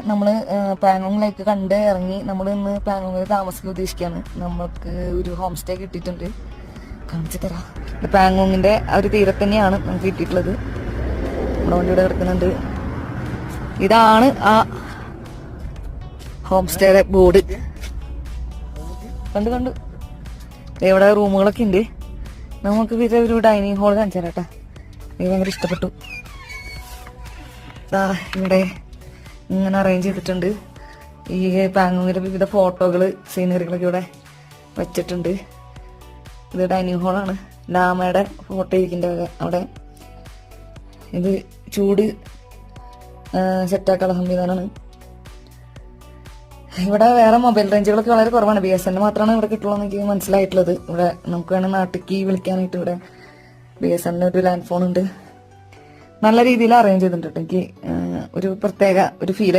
നമ്മള് പാങ്ങോങ്ങിലേക്ക് കണ്ട് ഇറങ്ങി. നമ്മൾ ഇന്ന് പാങ്ങോങ്ങിൽ താമസിക്കാൻ ഉദ്ദേശിക്കുകയാണ്. നമ്മൾക്ക് ഒരു ഹോം സ്റ്റേ കിട്ടിയിട്ടുണ്ട്, കാണിച്ചു തരാം. പാങ്ങോങ്ങിന്റെ ആ ഒരു തീരത്ത് തന്നെയാണ് നമുക്ക് കിട്ടിയിട്ടുള്ളത്. നമ്മുടെ വണ്ടി ഇവിടെ കിടക്കുന്നുണ്ട്. ഇതാണ് ആ ഹോം സ്റ്റേയുടെ ബോർഡ്. കണ്ടു ഇവിടെ റൂമുകളൊക്കെ ഉണ്ട്. നമുക്ക് പിന്നെ ഒരു ഡൈനിങ് ഹാൾ കാണിച്ചു തരാം കേട്ടോ. എനിക്ക് ഭയങ്കര ഇഷ്ടപ്പെട്ടു. ഇവിടെ ഇങ്ങനെ അറേഞ്ച് ചെയ്തിട്ടുണ്ട്. ഈ പാങ്ങോങ്ങിന്റെ വിവിധ ഫോട്ടോകള്, സീനറികളൊക്കെ ഇവിടെ വെച്ചിട്ടുണ്ട്. ഇത് ഡൈനിങ് ഹാളാണ്. ലാമയുടെ ഫോട്ടോ ഇരിക്കുന്നുണ്ട് അവിടെ. ഇത് ചൂട് സെറ്റാക്കാനുള്ള സംവിധാനമാണ്. ഇവിടെ വേറെ മൊബൈൽ റേഞ്ചുകളൊക്കെ വളരെ കുറവാണ്. BSNL മാത്രമാണ് ഇവിടെ കിട്ടുള്ളൂ എന്ന് എനിക്ക് മനസ്സിലായിട്ടുള്ളത്. ഇവിടെ നമുക്ക് വേണമെങ്കിൽ നാട്ടിലേക്ക് വിളിക്കാനായിട്ട് ഇവിടെ BSNL ഒരു ലാൻഡ് ഫോൺ ഉണ്ട്. നല്ല രീതിയിൽ അറേഞ്ച് ചെയ്തിട്ടുണ്ട്. എനിക്ക് ഒരു പ്രത്യേക ഒരു ഫീൽ ആയിരുന്നു.